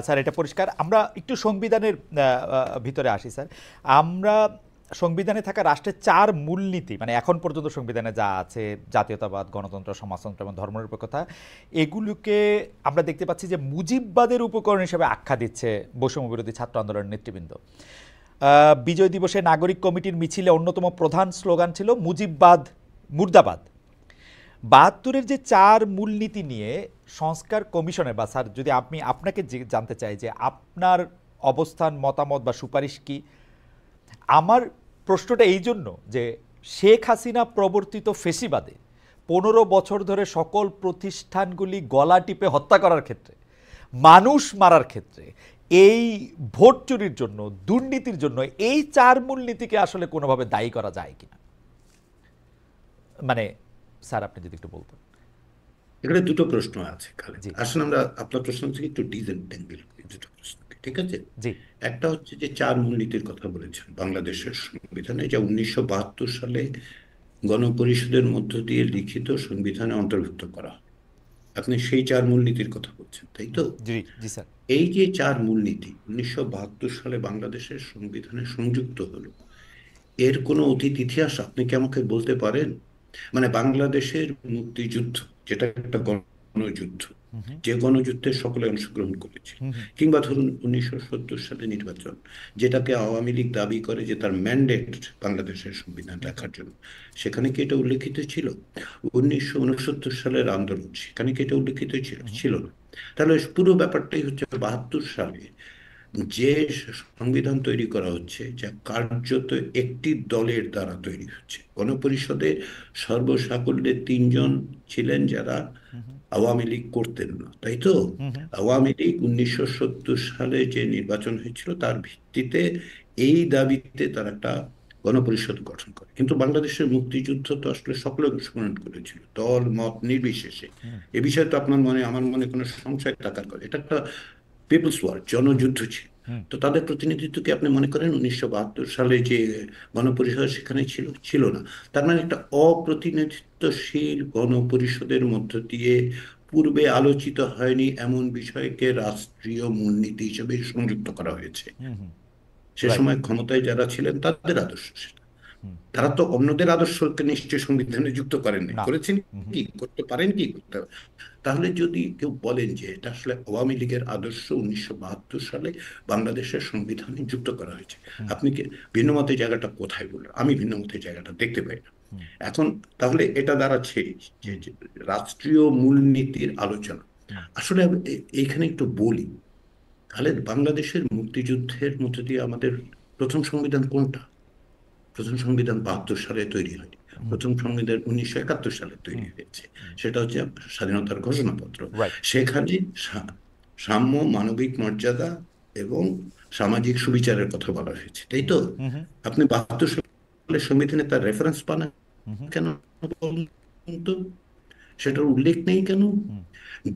Sir এটা পরিষ্কার। আমরা একটু সংবিধানের ভিতরে আসি স্যার। আমরা সংবিধানে থাকা রাষ্ট্রের ৪ মূলনীতি, মানে এখন পর্যন্ত সংবিধানে যা আছে, জাতীয়তাবাদ, গণতন্ত্র, সমাজতন্ত্র এবং ধর্মনিরপেক্ষতা, এগুলোকে আমরা দেখতে পাচ্ছি যে মুজিববাদের উপকরণ হিসেবে আখ্যা দিচ্ছে বৈষম্য বিরোধী ছাত্র আন্দোলনের নেতৃবৃন্দ। বিজয় দিবসে নাগরিক কমিটির মিছিলে অন্যতম প্রধান স্লোগান ছিল মুজিববাদ মুর্দাবাদ। ৭২-এর যে ৪ মূলনীতি নিয়ে সংস্কার কমিশনের, বা স্যার যদি আমি আপনাকে জানতে চাই যে আপনার অবস্থান, মতামত বা সুপারিশ কি। আমার প্রশ্নটা এই জন্য যে শেখ হাসিনা প্রবর্তিত ফেসিবাদে ১৫ বছর ধরে সকল প্রতিষ্ঠানগুলি গলা টিপে হত্যা করার ক্ষেত্রে, মানুষ মারার ক্ষেত্রে, এই ভোট চুরির জন্য, দুর্নীতির জন্য এই ৪ মূলনীতিকে আসলে কোনোভাবে দায়ী করা যায় কিনা, মানে স্যার আপনি যদি একটু বলতেন। এখানে দুটো প্রশ্ন আছে খালেদ। জি আসলে আমরা আপনার প্রশ্ন থেকে একটু ডিসেন্টেঙ্গেল করি দুটো প্রশ্নকে, ঠিক আছে? জি। একটা হচ্ছে যে ৪ মূলনীতির কথা বলেছেন বাংলাদেশের সংবিধানে, যা ১৯৭২ সালে গণপরিষদের মধ্য দিয়ে লিখিত সংবিধানে অন্তর্ভুক্ত করা হয়। আপনি সেই ৪ মূলনীতির কথা বলছেন, তাই তো? জি জি স্যার। এই যে ৪ মূলনীতি ১৯৭২ সালে বাংলাদেশের সংবিধানে সংযুক্ত হলো, এর কোনো অতীত ইতিহাস আপনি কি আমাকে বলতে পারেন? মানে বাংলাদেশের মুক্তিযুদ্ধ, যেটা একটা গণযুদ্ধ, হুম হুম যে গণযুদ্ধে সকলে অংশগ্রহণ করেছে, হুম হুম কিংবা ধরুন ১৯৭০ সালে নির্বাচন, যেটাকে আওয়ামী লীগ দাবি করে যে তার ম্যান্ডেট বাংলাদেশের সংবিধান হুম হুম লেখার জন্য, সেখানে কি এটা উল্লেখিত ছিল? ১৯৬৯ সালের আন্দোলন, সেখানে কি এটা উল্লেখিত ছিল? হুম ছিল না। তাহলে পুরো ব্যাপারটাই হচ্ছে ৭২ সালে যে সংবিধান তৈরি করা হচ্ছে, যা কার্যত একটি দলের দ্বারা তৈরি হচ্ছে। গণপরিষদে সর্বসাকুল্যে ৩ জন ছিলেন যারা হুম হুম আওয়ামী লীগ করতেন না, তাই তো? হুম হুম আওয়ামী লীগ ১৯৭০ সালে যে নির্বাচন হয়েছিল তার ভিত্তিতে, এই দাবিতে তারা একটা গণপরিষদ গঠন করে। কিন্তু বাংলাদেশের মুক্তিযুদ্ধ তো আসলে সকলে অংশগ্রহণ করেছিল, দল মত নির্বিশেষে। হুম এ বিষয়ে তো আপনার মনে, আমার মনে কোনো সংশয় থাকার কথা, এটা একটা পিপলস ওয়ার, জনযুদ্ধ ছিল। হুম। তো তাদের প্রতিনিধিত্ব কি আপনি মনে করেন ১৯৭২ সালে যে গণপরিষদ সেখানে ছিল? ছিল না। তার মানে একটা অপ্রতিনিধিত্বশীল গণপরিষদের মধ্য দিয়ে পূর্বে আলোচিত হয়নি এমন বিষয়কে রাষ্ট্রীয় মূলনীতি হিসেবে সংযুক্ত করা হয়েছে। হুম হুম। সে রাইট। সময় ক্ষমতায় যারা ছিলেন তাদের আদর্শ সেটা। হুম। তারা তো অন্যদের আদর্শকে নিশ্চয় সংবিধানে যুক্ত করেননি, না। করেছেন হুম হুম কি, করতে পারেন কি, করতে? তাহলে যদি কেউ বলেন যে এটা আসলে আওয়ামী লীগের আদর্শ ১৯৭২ সালে বাংলাদেশের সংবিধানে যুক্ত করা হয়েছে, হুম আপনি কি ভিন্নমতের জায়গাটা কোথায় বললেন? আমি ভিন্নমতের জায়গাটা দেখতে পাই না। হুম এখন তাহলে এটা দাঁড়াচ্ছে যে হুম যে রাষ্ট্রীয় মূলনীতির আলোচনা। হুম আসলে আমি এইখানে একটু বলি, তাহলে বাংলাদেশের মুক্তিযুদ্ধের মধ্যে দিয়ে আমাদের প্রথম সংবিধান কোনটা? প্রথম সংবিধান ৭২ সালে তৈরি হয়নি। হুম প্রথম সংবিধান ১৯৭১ সালে তৈরি হুম হয়েছে। সেটা হচ্ছে স্বাধীনতার ঘোষণাপত্র। রাইট। সেখানে সাম্য, মানবিক মর্যাদা এবং সামাজিক সুবিচারের কথা বলা হয়েছে, তাই তো? হুম হুম আপনি ৭২ সালের সংবিধানে তার রেফারেন্স পান না হুম হুম কেন বলুন তো? সেটার উল্লেখ নেই কেন? হুম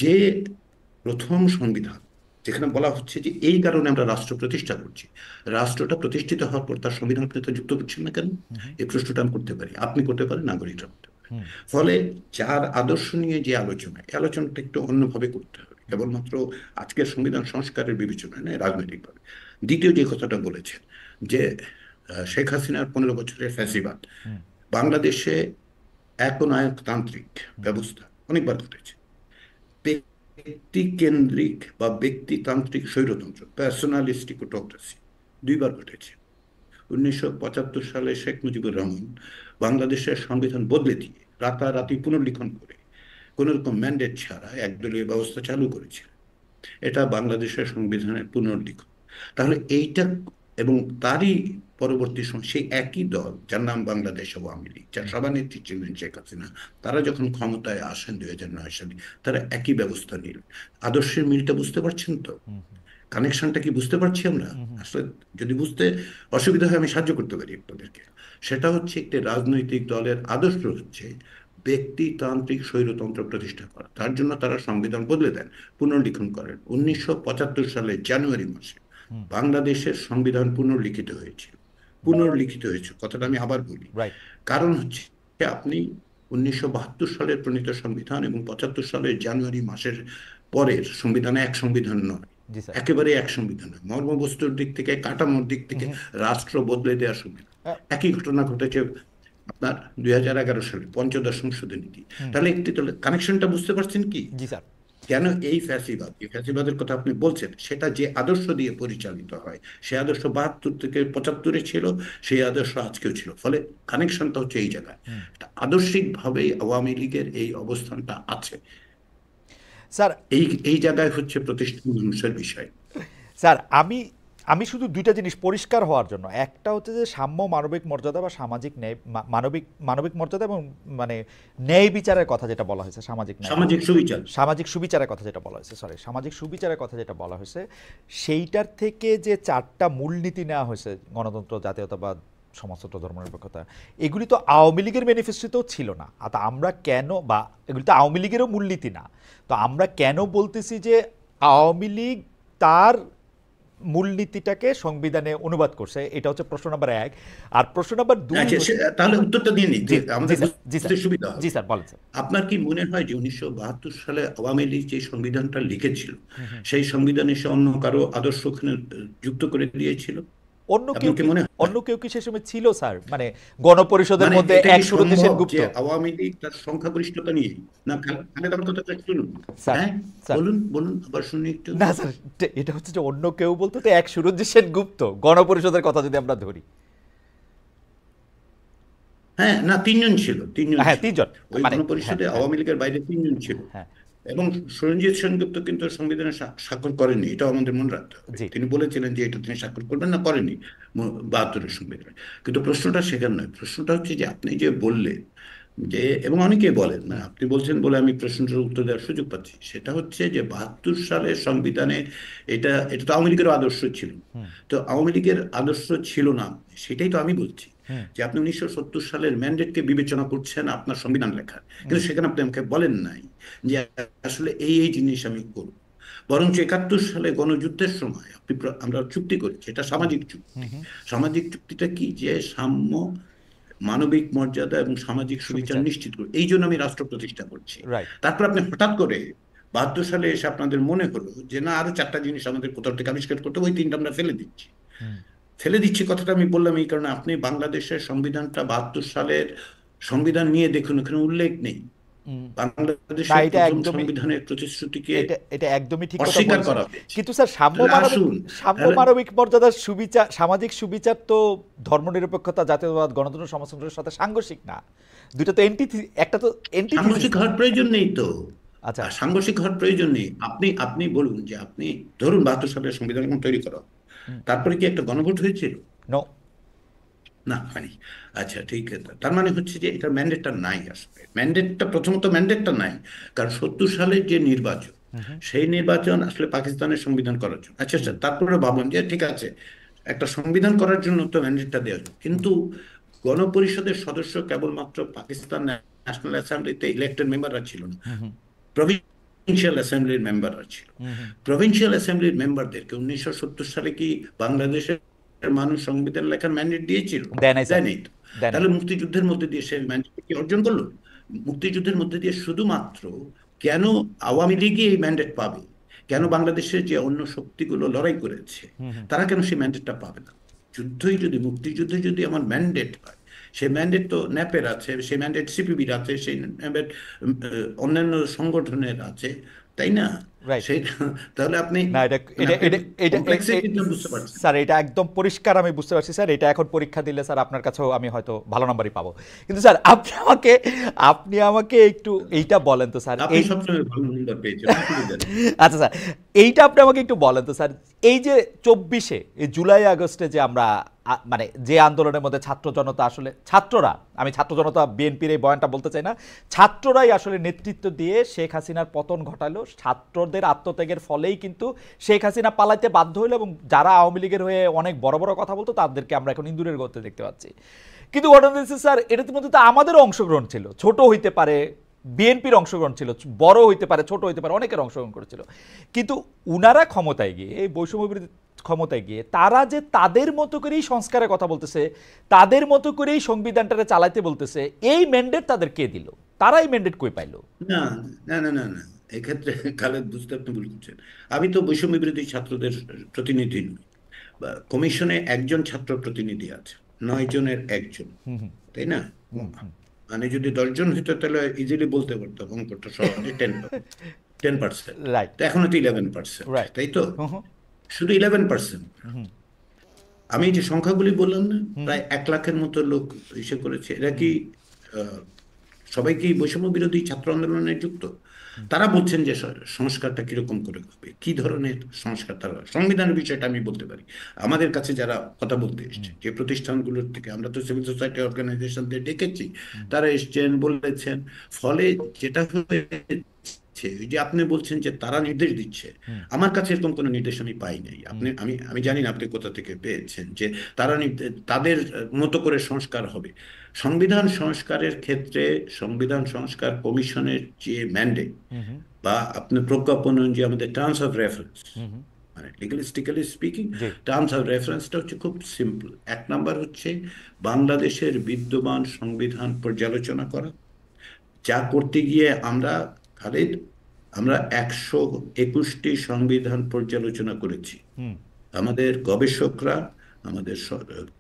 যে প্রথম সংবিধান, যেখানে বলা হচ্ছে যে এই কারণে আমরা রাষ্ট্র প্রতিষ্ঠা করছি, রাষ্ট্রটা প্রতিষ্ঠিত হওয়ার পর তার সংবিধান আপনি তো যুক্ত করছেন না কেন? হুম এই প্রশ্নটা আমি করতে পারি, আপনি করতে পারেন, নাগরিকরা করতে পারে। হুম ফলে যার আদর্শ নিয়ে যে আলোচনা, এই আলোচনাটা একটু অন্যভাবে করতে হবে, কেবলমাত্র আজকের সংবিধান সংস্কারের বিবেচনায় নয়, রাজনৈতিকভাবে। দ্বিতীয় যে কথাটা বলেছেন যে শেখ হাসিনার ১৫ বছরের ফ্যাসিবাদ হুম বাংলাদেশে একনায়কতান্ত্রিক হুম ব্যবস্থা অনেকবার ঘটেছে। ব্যক্তি কেন্দ্রিক বা ব্যক্তিতান্ত্রিক স্বৈরতন্ত্র, পার্সোনালিস্টিক অটোক্রেসি ২বার ঘটেছে। ১৯৭৫ সালে শেখ মুজিবুর রহমান বাংলাদেশের সংবিধান বদলে দিয়ে রাতারাতি পুনর্লিখন করে কোন রকম ম্যান্ডেট ছাড়া একদলীয় ব্যবস্থা চালু করেছে। এটা বাংলাদেশের সংবিধানের পুনর্লিখন। তাহলে এইটা, এবং তারই পরবর্তী সময় সেই একই দল যার নাম বাংলাদেশ আওয়ামী লীগ, যার হুম সভানেত্রী ছিলেন শেখ হাসিনা, তারা যখন ক্ষমতায় আসেন ২০০৯ সালে, তারা একই ব্যবস্থা নিলেন। আদর্শের মিলটা বুঝতে পারছেন তো? হুম হুম কানেকশনটা কি বুঝতে পারছি আমরা? হুম হুম আসলে যদি বুঝতে অসুবিধা হয় আমি সাহায্য করতে পারি আপনাদেরকে। সেটা হচ্ছে একটি রাজনৈতিক দলের আদর্শ হচ্ছে ব্যক্তিতান্ত্রিক স্বৈরতন্ত্র প্রতিষ্ঠা করা। তার জন্য তারা সংবিধান বদলে দেন, পুনর্লিখন করেন। ১৯৭৫ সালের জানুয়ারি মাসে হুম। বাংলাদেশের সংবিধান পুনর্লিখিত হয়েছিল। পুনর্লিখিত হয়েছে, কথাটা আমি আবার বলি। রাইট। কারণ হচ্ছে আপনি ১৯৭২ সালের প্রণীত সংবিধান এবং ৭৫ সালের জানুয়ারি মাসের পরের সংবিধানে এক সংবিধান নয়। জি স্যার। একেবারে এক সংবিধান নয়। মর্মবস্তুর দিক থেকে, কাঠামোর দিক থেকে রাষ্ট্র বদলে দেওয়া সংবিধান। একই ঘটনা ঘটেছে আপনার 2011 সালে পঞ্চদশ সংশোধনী নীতি। তাহলে একটি কানেকশনটা বুঝতে পারছেন কি? জি স্যার। কেন এই ফ্যাসিবাদ, এই ফ্যাসিবাদের কথা আপনি বলছেন, সেটা যে আদর্শ দিয়ে পরিচালিত হয়, সেই আদর্শ 72 থেকে 75-এ ছিল, সেই আদর্শ আজকেও ছিল। ফলে কানেকশনটা হচ্ছে এই জায়গায়। আদর্শিক ভাবেই আওয়ামী লীগের এই অবস্থানটা আছে। স্যার এই এই জায়গায় হচ্ছে প্রতিষ্ঠান মানুষের বিষয়। স্যার আমি আমি শুধু দুইটা জিনিস পরিষ্কার হওয়ার জন্য, একটা হচ্ছে যে সাম্য মানবিক মর্যাদা বা সামাজিক ন্যায়, মানবিক মানবিক মর্যাদা এবং মানে ন্যায় বিচারের কথা যেটা বলা হয়েছে, সামাজিক ন্যায়, সামাজিক সুবিচার। সামাজিক সুবিচারের কথা যেটা বলা হয়েছে, সরি সামাজিক সুবিচারের কথা যেটা বলা হয়েছে, সেইটার থেকে যে চারটা মূলনীতি নেওয়া হয়েছে, গণতন্ত্র, জাতীয়তাবাদ, সমাজতন্ত্র, ধর্মনিরপেক্ষতা, এগুলি তো আওয়ামী লীগের ম্যানিফেস্টোতেও ছিল না। আর আমরা কেন, বা এগুলি তো আওয়ামী লীগেরও মূলনীতি না, তো আমরা কেন বলতেছি যে আওয়ামী লীগ তার মূলনীতিটাকে সংবিধানে অনুবাদ করছে? এটা হচ্ছে প্রশ্ন নাম্বার 1। আর প্রশ্ন নাম্বার 2 আচ্ছা, হচ্ছে, তাহলে উত্তরটা দিয়ে নিই, জি জি আমাদের স্যার, জি বুঝতে স্যার, সুবিধা জি হবে। স্যার বলেন স্যার। আপনার কি মনে হয় যে 1972 সালে আওয়ামী লীগ যে সংবিধানটা লিখেছিল, সেই সংবিধানে সে অন্য কারো আদর্শ ওখানে যুক্ত করে দিয়েছিল? অন্য কেউ আপনার কি কি, মনে হয়? অন্য কেউ কি সে সময় ছিল স্যার? মানে গণপরিষদের মানে মধ্যে এটা এক কি সুরত সম্ভব সেনগুপ্ত। যে আওয়ামী লীগ তার সংখ্যাগরিষ্ঠতা নিয়ে, না খালেদ আমার কথাটা শুনুন। স্যার, হ্যাঁ, স্যার, বলুন বলুন, আবার শুনি একটু। না স্যার, এটা হচ্ছে যে অন্য কেউ বলতে তো এক সুরত সেনগুপ্ত, গণপরিষদের কথা যদি আমরা ধরি। হ্যাঁ, না, তিনজন ছিল, তিনজন হ্যাঁ ছিল। তিনজন, ওই মানে হ্যাঁ গণপরিষদে হ্যাঁ আওয়ামী লীগের বাইরে তিনজন ছিল। হ্যাঁ। এবং সরঞ্জিৎ সেনগুপ্ত কিন্তু সংবিধানে স্বাক্ষর করেননি, এটাও আমাদের মনে রাখতে হবে। জি তিনি বলেছিলেন যে এটা তিনি স্বাক্ষর করবেন না, করেনি 72-এর সংবিধানে। কিন্তু প্রশ্নটা সেখানে নয়। প্রশ্নটা হচ্ছে যে আপনি যে বললেন যে, এবং অনেকেই বলেন, মানে আপনি বলছেন বলে আমি প্রশ্নটার উত্তর দেওয়ার সুযোগ পাচ্ছি, সেটা হচ্ছে যে 72 সালের সংবিধানে এটা এটা তো আওয়ামী লীগের আদর্শ ছিল। তো আওয়ামী লীগের আদর্শ ছিল না, সেটাই তো আমি বলছি। যে আপনি 1970 সালের ম্যান্ডেটকে বিবেচনা করছেন আপনার সংবিধান লেখার, কিন্তু সেখানে আপনি আমাকে বলেন নাই যে আসলে এই এই জিনিস আমি করব। বরঞ্চ 71 সালে গণযুদ্ধের সময় আমরা চুক্তি করেছি, এটা সামাজিক চুক্তি। সামাজিক চুক্তিটা কি? যে সাম্য, মানবিক মর্যাদা এবং সামাজিক সুবিচার সুবিচার, নিশ্চিত করে, এই জন্য আমি রাষ্ট্র প্রতিষ্ঠা করছি। রাইট। তারপর আপনি হঠাৎ করে 72 সালে এসে আপনাদের মনে হলো যে না, আরো চারটা জিনিস আমাদের কোথাও থেকে আবিষ্কার করতে হবে, ওই তিনটা আমরা ফেলে দিচ্ছি। ফেলে দিচ্ছি কথাটা আমি বললাম এই কারণে, আপনি বাংলাদেশের সংবিধানটা 72 সালের সংবিধান নিয়ে দেখুন, ওখানে উল্লেখ নেই। না বাংলাদেশের এটা প্রথম একদমই, সংবিধানের প্রতিশ্রুতিকে এটা এটা একদমই ঠিক কথা অস্বীকার বলছেন। করা হয়েছে। কিন্তু স্যার সাম্য তাহলে মানবিক, আসুন, সাম্য তাহলে মানবিক মর্যাদার সুবিচার, সামাজিক সুবিচার তো ধর্মনিরপেক্ষতা, জাতীয়তাবাদ, গণতন্ত্র, সমাজতন্ত্রের সাথে সাংঘর্ষিক না। দুটো তো একটা তো এন্টিথিসিস সাংঘর্ষিক না। হওয়ার প্রয়োজন নেই তো। আচ্ছা। আর সাংঘর্ষিক হওয়ার প্রয়োজন নেই। আপনি আপনি বলুন যে আপনি ধরুন 72 সালের সংবিধান যখন তৈরি করা হলো, তারপরে কি একটা গণভোট হয়েছিল? নো। না, হয়নি। আচ্ছা, ঠিক আছে। তার মানে হচ্ছে যে এটা ম্যান্ডেটটা নাই। আসলে ম্যান্ডেটটা, প্রথমত ম্যান্ডেটটা নাই, কারণ 70 সালের যে নির্বাচন, সেই নির্বাচন আসলে পাকিস্তানের সংবিধান করার জন্য। আচ্ছা আচ্ছা, তারপরে ভাবলাম যে ঠিক আছে, একটা সংবিধান করার জন্য তো ম্যান্ডেটটা দেওয়া যায়, কিন্তু গণপরিষদের সদস্য কেবলমাত্র পাকিস্তান ন্যাশনাল অ্যাসেম্বলিতে ইলেক্টেড মেম্বাররা ছিল না, প্রভিন্সিয়াল অ্যাসেম্বলির মেম্বাররা ছিল। প্রভিন্সিয়াল অ্যাসেম্বলির মেম্বারদেরকে 1970 সালে কি বাংলাদেশের মানুষ সংবিধান লেখার ম্যান্ডেট দিয়েছিল? দেয় নাই স্যার, দেয়নি তো। দেয় নাই। তাহলে মুক্তিযুদ্ধের মধ্যে দিয়ে সে ম্যান্ডেট কি অর্জন করলো? মুক্তিযুদ্ধের মধ্যে দিয়ে শুধুমাত্র কেন আওয়ামী লীগই এই ম্যান্ডেট পাবে? কেন বাংলাদেশের যে অন্য শক্তিগুলো লড়াই করেছে তারা কেন সেই ম্যান্ডেটটা পাবে না? যুদ্ধই যদি, মুক্তিযুদ্ধে যদি আমার ম্যান্ডেট হয়, সেই ম্যান্ডেট তো ন্যাপের আছে, সেই ম্যান্ডেট সিপিবির আছে, সেই ম্যান্ডেট অন্যান্য সংগঠনের আছে, তাই না? রাইট। সেই তাহলে আপনি, না এটা মানে এটা আপনি এটা এটা কমপ্লেক্সিটিটা বুঝতে পারছেন। স্যার এটা একদম পরিষ্কার আমি বুঝতে পারছি স্যার। এটা এখন পরীক্ষা দিলে স্যার আপনার কাছেও আমি হয়তো ভালো নাম্বারই পাবো। কিন্তু স্যার আপনি আমাকে একটু এইটা বলেন তো স্যার, আপনি এই সবসময় ভালো নম্বর পেয়েছেন, অসুবিধা নেই। আচ্ছা স্যার, এইটা আপনি আমাকে একটু বলেন তো স্যার, এই যে 24-এ এই জুলাই আগস্টে যে আমরা মানে যে আন্দোলনের মধ্যে ছাত্র জনতা, আসলে ছাত্ররা, আমি ছাত্র জনতা বিএনপির এই বয়ানটা বলতে চাই না, ছাত্ররাই আসলে নেতৃত্ব দিয়ে শেখ হাসিনার পতন ঘটালো। ছাত্রদের আত্মত্যাগের ফলেই কিন্তু শেখ হাসিনা পালাইতে বাধ্য হলো, এবং যারা আওয়ামী লীগের হয়ে অনেক বড় বড় কথা বলতো তাদেরকে আমরা এখন ইন্দুরের গর্তে দেখতে পাচ্ছি। কিন্তু ঘটনা হচ্ছে স্যার, এটার মধ্যে তো আমাদেরও অংশগ্রহণ ছিল, ছোট হইতে পারে, বিএনপির অংশগ্রহণ ছিল, বড় হইতে পারে, ছোট হইতে পারে, অনেকের অংশগ্রহণ করেছিল। কিন্তু উনারা ক্ষমতায় গিয়ে, এই বৈষম্য বিরোধী ক্ষমতায় গিয়ে তারা যে তাদের মতো করেই সংস্কারের কথা বলতেছে, তাদের মতো করেই সংবিধানটারে চালাইতে বলতেছে, এই ম্যান্ডেট তাদের কে দিল? তারাই ম্যান্ডেট কই পাইলো? না না না না না, এক্ষেত্রে খালেদ বুঝতে আপনি ভুল করছেন। আমি তো বৈষম্য বিরোধী ছাত্রদের প্রতিনিধি নই। কমিশনে একজন ছাত্র প্রতিনিধি আছে, 9 জনের একজন, হুম হুম তাই না? হুম হুম মানে যদি 10 জন হইতো তাহলে ইজিলি বলতে পারতো, অঙ্কটা সহজে 10%। রাইট তো এখনো তো 11%, রাইট তাই তো? হুম হুম শুধু 11%। হুম আমি যে সংখ্যাগুলি বললাম না, হুম প্রায় 1 লাখের মতো লোক এসে করেছে। এরা কি হুম আহ, সবাই কি বৈষম্য বিরোধী ছাত্র আন্দোলনে যুক্ত? তারা বলছেন যে সংস্কারটা কিরকম করে হবে, কি ধরনের সংস্কার তারা, সংবিধানের বিষয়টা আমি বলতে পারি। আমাদের কাছে যারা কথা বলতে হুম এসছে যে প্রতিষ্ঠানগুলোর থেকে, আমরা তো সিভিল সোসাইটি অর্গানাইজেশনদের ডেকেছি, হুম তারা এসছেন, বলেছেন। ফলে যেটা হয়েছে, ওই যে আপনি বলছেন যে তারা নির্দেশ দিচ্ছে, হুম আমার কাছে এরকম কোনো নির্দেশ আমি পাই নাই। হুম আমি জানি না আপনি কোথা থেকে পেয়েছেন যে তারা তাদের মতো করে সংস্কার হবে। সংবিধান সংস্কারের ক্ষেত্রে সংবিধান সংস্কার কমিশনের যে ম্যান্ডেট হুম হুম বা আপনি প্রজ্ঞাপন অনুযায়ী আমাদের টার্মস অফ রেফারেন্স, হুম হুম, মানে লিগালিস্টিক্যালি স্পিকিং, জি টার্মস অফ রেফারেন্সটা হচ্ছে খুব সিম্পল। 1 নাম্বার হচ্ছে বাংলাদেশের বিদ্যমান সংবিধান পর্যালোচনা করা, যা করতে গিয়ে আমরা, খালিদ, আমরা 121টি সংবিধান পর্যালোচনা করেছি। হুম আমাদের গবেষকরা, আমাদের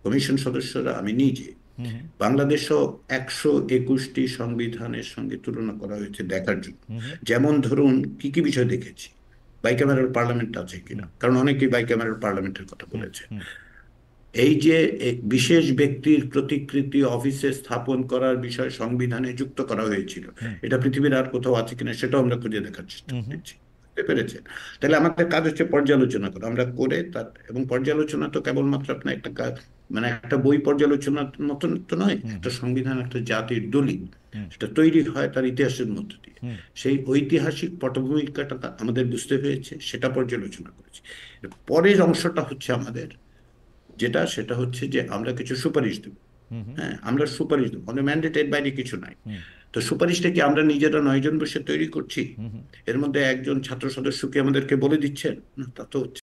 কমিশন সদস্যরা, আমি নিজে, হুম হুম বাংলাদেশও 121টি সংবিধানের সঙ্গে তুলনা করা হয়েছে দেখার জন্য। হুম হুম যেমন ধরুন, কি কি বিষয় দেখেছি, বাইক্যামেরাল পার্লামেন্ট আছে হুম কিনা, কারণ অনেকেই বাইক্যামেরাল পার্লামেন্টের কথা হুম বলেছে। হুম এই যে বিশেষ ব্যক্তির প্রতিকৃতি অফিসে স্থাপন করার বিষয় সংবিধানে যুক্ত করা হয়েছিল, হুম এটা পৃথিবীর আর কোথাও আছে কিনা সেটাও আমরা খুঁজে দেখার চেষ্টা হুম করেছি। বুঝতে পেরেছেন? তাহলে আমাদের কাজ হচ্ছে পর্যালোচনা করা, আমরা করে তার, এবং পর্যালোচনা তো কেবলমাত্র আপনার একটা কাজ, মানে একটা বই পর্যালোচনার মতন তো নয়, হুম একটা সংবিধান একটা জাতির দলিল, হুম সেটা তৈরি হয় তার ইতিহাসের মধ্য দিয়ে। হুম সেই ঐতিহাসিক পটভূমিকাটা আমাদের বুঝতে হয়েছে, সেটা পর্যালোচনা করেছি। এর পরের অংশটা হচ্ছে আমাদের যেটা, সেটা হচ্ছে যে আমরা কিছু সুপারিশ দেব। হুম হুম হ্যাঁ, আমরা সুপারিশ দেবো, আমাদের ম্যান্ডেটের বাইরে কিছু নাই। হুম তো সুপারিশটা কি আমরা নিজেরা 9 জন বসে তৈরি করছি? হুম হুম এর মধ্যে একজন ছাত্র সদস্য কি আমাদেরকে বলে দিচ্ছেন? না, তা তো হচ্ছে